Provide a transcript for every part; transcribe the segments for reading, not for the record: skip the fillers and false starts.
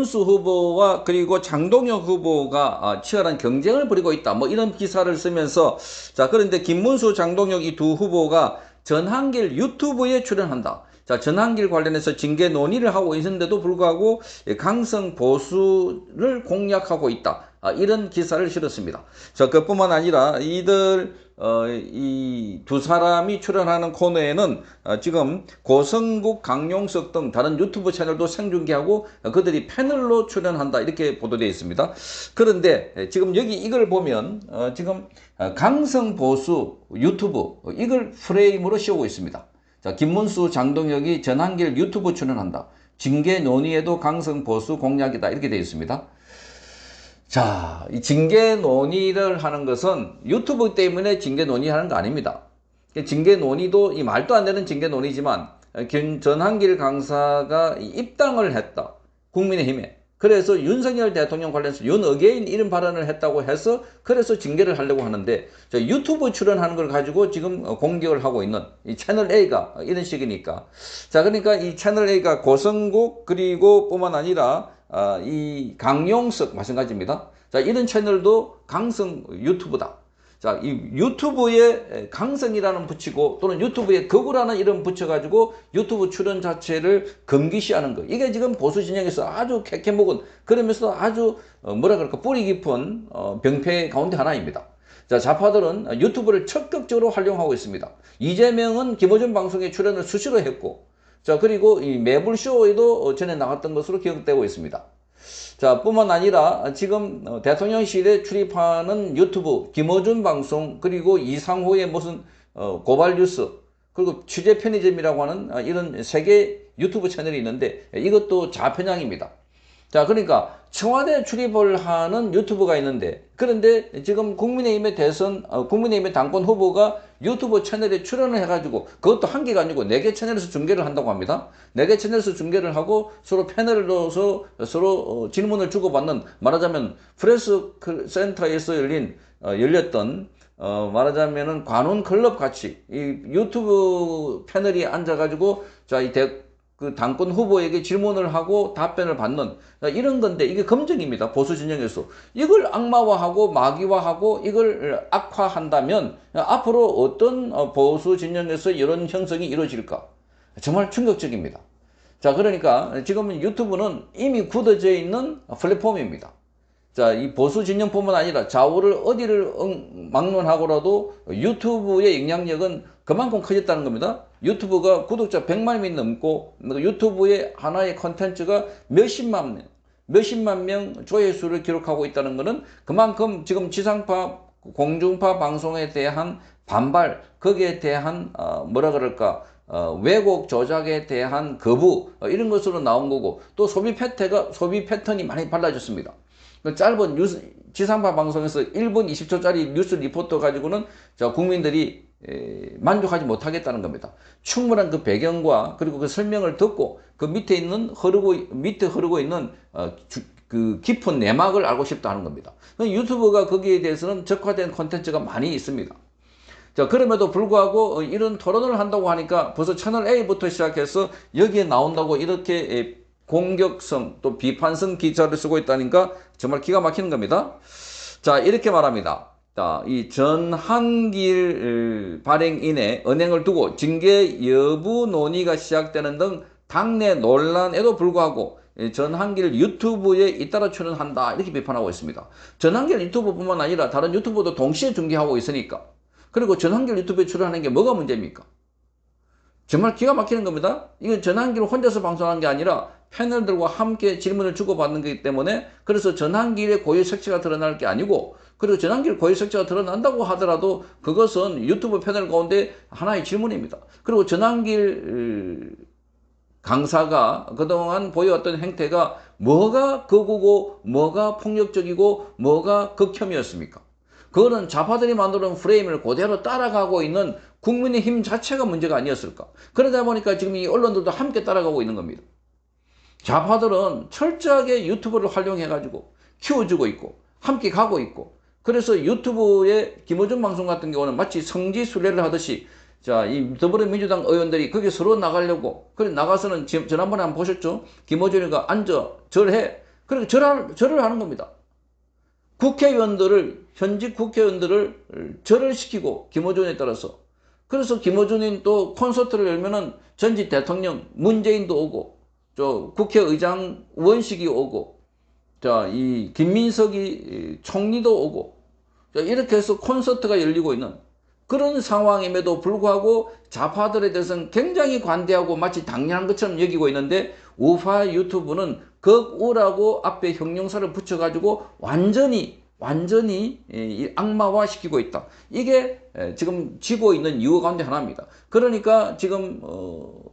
김문수 후보와 그리고 장동혁 후보가 치열한 경쟁을 벌이고 있다. 뭐 이런 기사를 쓰면서 자, 그런데 김문수, 장동혁 이 두 후보가 전한길 유튜브에 출연한다. 자, 전한길 관련해서 징계 논의를 하고 있는데도 불구하고 강성 보수를 공략하고 있다. 이런 기사를 실었습니다. 자, 그뿐만 아니라 이 두 사람이 출연하는 코너에는 지금 고성국, 강용석 등 다른 유튜브 채널도 생중계하고 그들이 패널로 출연한다. 이렇게 보도되어 있습니다. 그런데 지금 여기 이걸 보면 지금 강성 보수 유튜브 이걸 프레임으로 씌우고 있습니다. 자, 김문수, 장동혁이 전한길 유튜브 출연한다. 징계 논의에도 강성 보수 공략이다. 이렇게 되어 있습니다. 자, 이 징계 논의를 하는 것은 유튜브 때문에 징계 논의하는 거 아닙니다. 징계 논의도 이 말도 안 되는 징계 논의지만 전한길 강사가 입당을 했다. 국민의힘에. 그래서 윤석열 대통령 관련해서 윤어게인 이런 발언을 했다고 해서 그래서 징계를 하려고 하는데 유튜브 출연하는 걸 가지고 지금 공격을 하고 있는 이 채널 A가 이런 식이니까 자, 그러니까 이 채널 A가 고성국 그리고 뿐만 아니라 이 강용석 마찬가지입니다. 자, 이런 채널도 강성 유튜브다. 자, 이 유튜브에 강성이라는 붙이고 또는 유튜브에 거구라는 이름 붙여가지고 유튜브 출연 자체를 금기시하는 거. 이게 지금 보수 진영에서 아주 캐캐묵은 그러면서 아주 뭐라 그럴까 뿌리 깊은 병폐 가운데 하나입니다. 자, 좌파들은 유튜브를 적극적으로 활용하고 있습니다. 이재명은 김어준 방송에 출연을 수시로 했고 자, 그리고 이 매불쇼에도 전에 나갔던 것으로 기억되고 있습니다. 자, 뿐만 아니라 지금 대통령실에 출입하는 유튜브 김어준 방송 그리고 이상호의 무슨 고발 뉴스 그리고 취재 편의점이라고 하는 이런 세 개 유튜브 채널이 있는데 이것도 좌편향입니다. 자, 그러니까 청와대 출입을 하는 유튜브가 있는데 그런데 지금 국민의힘의 국민의힘의 당권 후보가 유튜브 채널에 출연을 해가지고 그것도 한 개가 아니고 4개 채널에서 중계를 한다고 합니다. 4개 채널에서 중계를 하고 서로 패널로서 서로 질문을 주고받는 말하자면 프레스 센터에서 열렸던 말하자면은 관훈 클럽 같이 이 유튜브 패널이 앉아가지고 그 당권 후보에게 질문을 하고 답변을 받는 이런 건데 이게 검증입니다. 보수 진영에서. 이걸 악마화하고 마귀화하고 이걸 악화한다면 앞으로 어떤 보수 진영에서 이런 형성이 이루어질까? 정말 충격적입니다. 자, 그러니까 지금 유튜브는 이미 굳어져 있는 플랫폼입니다. 자, 이 보수 진영뿐만 아니라 좌우를 어디를 막론하고라도 유튜브의 영향력은 그만큼 커졌다는 겁니다. 유튜브가 구독자 100만이 넘고 유튜브의 하나의 컨텐츠가 몇십만 명 조회수를 기록하고 있다는 것은 그만큼 지금 지상파, 공중파 방송에 대한 반발, 거기에 대한 뭐라 그럴까 왜곡 조작에 대한 거부 이런 것으로 나온 거고 또 소비 패턴이 많이 달라졌습니다. 그 짧은 뉴스, 지상파 방송에서 1분 20초짜리 뉴스 리포터 가지고는 국민들이 만족하지 못하겠다는 겁니다. 충분한 그 배경과 그리고 그 설명을 듣고 그 밑에 흐르고 있는 그 깊은 내막을 알고 싶다 하는 겁니다. 유튜브가 거기에 대해서는 적화된 콘텐츠가 많이 있습니다. 자, 그럼에도 불구하고 이런 토론을 한다고 하니까 벌써 채널 A부터 시작해서 여기에 나온다고 이렇게 공격성 또 비판성 기사를 쓰고 있다니까 정말 기가 막히는 겁니다. 자, 이렇게 말합니다. 자, 이 전한길 발행인의 은행을 두고 징계 여부 논의가 시작되는 등 당내 논란에도 불구하고 전한길 유튜브에 잇따라 출연한다 이렇게 비판하고 있습니다. 전한길 유튜브뿐만 아니라 다른 유튜브도 동시에 중계하고 있으니까 그리고 전한길 유튜브에 출연하는 게 뭐가 문제입니까? 정말 기가 막히는 겁니다. 이건 전한길 혼자서 방송하는 게 아니라 패널들과 함께 질문을 주고받는 거기 때문에 그래서 전한길의 고유 색채가 드러날 게 아니고 그리고 전한길 고유 색채가 드러난다고 하더라도 그것은 유튜브 패널 가운데 하나의 질문입니다. 그리고 전한길 강사가 그동안 보여왔던 행태가 뭐가 극우고 뭐가 폭력적이고 뭐가 극혐이었습니까? 그거는 좌파들이 만들어놓은 프레임을 그대로 따라가고 있는 국민의힘 자체가 문제가 아니었을까? 그러다 보니까 지금 이 언론들도 함께 따라가고 있는 겁니다. 좌파들은 철저하게 유튜브를 활용해가지고 키워주고 있고 함께 가고 있고 그래서 유튜브의 김어준 방송 같은 경우는 마치 성지순례를 하듯이 자, 이 더불어민주당 의원들이 거기 서로 나가려고 그래 나가서는 지난번에 한번 보셨죠? 김어준이가 앉아 절해 그리고 절을 하는 겁니다. 현직 국회의원들을 절을 시키고, 김어준에 따라서. 그래서 김어준이 또 콘서트를 열면은 전직 대통령 문재인도 오고, 국회의장 우원식이 오고, 이 김민석이 총리도 오고, 이렇게 해서 콘서트가 열리고 있는 그런 상황임에도 불구하고 좌파들에 대해서는 굉장히 관대하고 마치 당연한 것처럼 여기고 있는데, 우파 유튜브는 극우라고 앞에 형용사를 붙여가지고 완전히 악마화 시키고 있다. 이게 지금 지고 있는 이유 가운데 하나입니다. 그러니까 지금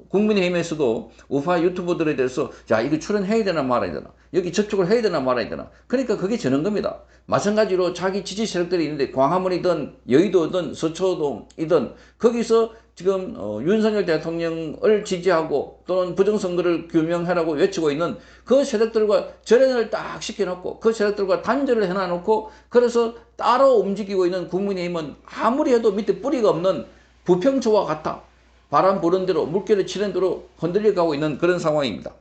국민의힘에서도 우파 유튜버들에 대해서 이거 출연해야 되나 말아야 되나, 여기 접촉을 해야 되나 말아야 되나, 그러니까 그게 저는 겁니다. 마찬가지로 자기 지지 세력들이 있는데, 광화문이든 여의도든 서초동이든 거기서 지금 윤석열 대통령을 지지하고 또는 부정선거를 규명하라고 외치고 있는 그 세력들과 절연을 딱 시켜놓고, 그 세력들과 단절을 해놔놓고, 그래서 따로 움직이고 있는 국민의힘은 아무리 해도 밑에 뿌리가 없는 부평초와 같다. 바람 부는 대로, 물결을 치는 대로 흔들려가고 있는 그런 상황입니다.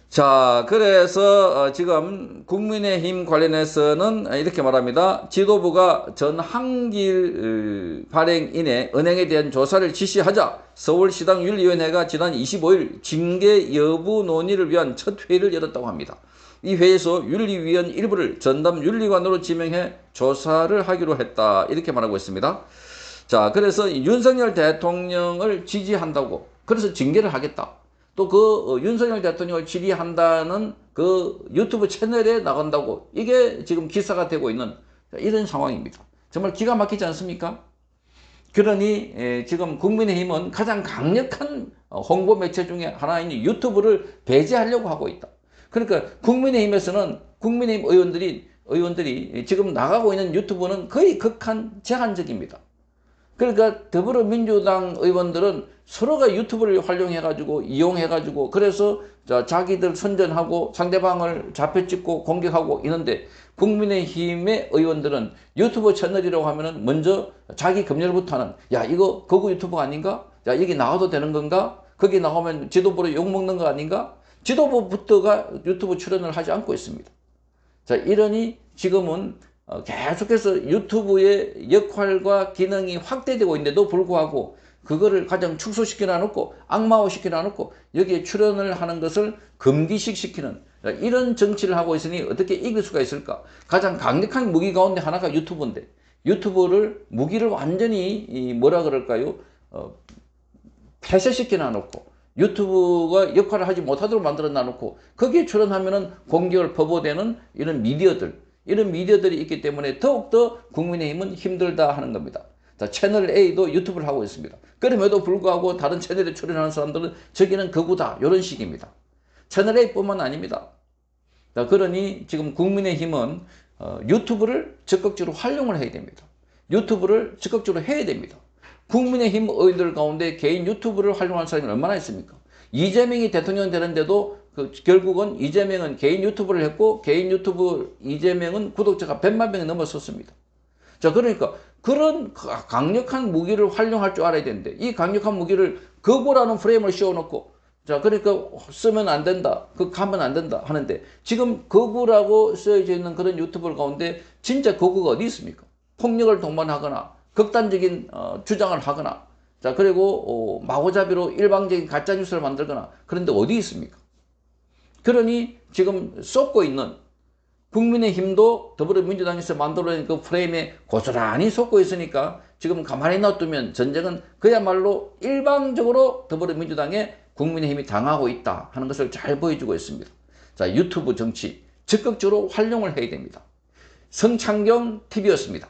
자, 그래서 지금 국민의힘 관련해서는 이렇게 말합니다. 지도부가 전한길 발행인의 은행에 대한 조사를 지시하자 서울시당윤리위원회가 지난 25일 징계 여부 논의를 위한 첫 회의를 열었다고 합니다. 이 회의에서 윤리위원 일부를 전담윤리관으로 지명해 조사를 하기로 했다. 이렇게 말하고 있습니다. 자, 그래서 윤석열 대통령을 지지한다고, 그래서 징계를 하겠다. 또 윤석열 대통령을 지지한다는 그 유튜브 채널에 나간다고, 이게 지금 기사가 되고 있는 이런 상황입니다. 정말 기가 막히지 않습니까? 그러니 지금 국민의힘은 가장 강력한 홍보 매체 중에 하나인 유튜브를 배제하려고 하고 있다. 그러니까 국민의힘에서는 국민의힘 의원들이 지금 나가고 있는 유튜브는 거의 극한 제한적입니다. 그러니까 더불어민주당 의원들은 서로가 유튜브를 활용해가지고, 이용해가지고, 그래서 자기들 선전하고 상대방을 잡혀찍고 공격하고 있는데, 국민의힘의 의원들은 유튜브 채널이라고 하면은 먼저 자기 검열부터 하는, 이거 거구 유튜브 아닌가? 여기 나와도 되는 건가? 거기 나오면 지도부로 욕먹는 거 아닌가? 지도부부터가 유튜브 출연을 하지 않고 있습니다. 이러니 지금은 계속해서 유튜브의 역할과 기능이 확대되고 있는데도 불구하고 그거를 가장 축소시켜 놔놓고, 악마화 시켜 놔놓고 여기에 출연을 하는 것을 금기식 시키는 이런 정치를 하고 있으니 어떻게 이길 수가 있을까? 가장 강력한 무기 가운데 하나가 유튜브인데, 무기를 완전히 뭐라 그럴까요? 폐쇄시켜 놔놓고 유튜브가 역할을 하지 못하도록 만들어 놔놓고 거기에 출연하면은 공격을 퍼부어대는 이런 미디어들이 있기 때문에 더욱더 국민의힘은 힘들다 하는 겁니다. 채널 A도 유튜브를 하고 있습니다. 그럼에도 불구하고 다른 채널에 출연하는 사람들은 저기는 극우다, 이런 식입니다. 채널 A뿐만 아닙니다. 그러니 지금 국민의힘은 유튜브를 적극적으로 활용을 해야 됩니다. 유튜브를 적극적으로 해야 됩니다. 국민의힘 의원들 가운데 개인 유튜브를 활용하는 사람이 얼마나 있습니까? 이재명이 대통령 되는데도 결국은 이재명은 개인 유튜브를 했고, 개인 유튜브 이재명은 구독자가 100만 명이 넘어섰습니다. 그러니까 그런 강력한 무기를 활용할 줄 알아야 되는데, 이 강력한 무기를 거부라는 프레임을 씌워놓고, 그러니까 쓰면 안 된다, 가면 안 된다 하는데, 지금 거부라고 쓰여져 있는 그런 유튜브를 가운데 진짜 거부가 어디 있습니까? 폭력을 동반하거나 극단적인 주장을 하거나, 그리고 마구잡이로 일방적인 가짜뉴스를 만들거나, 그런데 어디 있습니까? 그러니 지금 쏟고 있는 국민의힘도 더불어민주당에서 만들어낸 그 프레임에 고스란히 쏟고 있으니까 지금 가만히 놔두면 전쟁은 그야말로 일방적으로 더불어민주당에 국민의힘이 당하고 있다 하는 것을 잘 보여주고 있습니다. 유튜브 정치 적극적으로 활용을 해야 됩니다. 성창경 TV였습니다.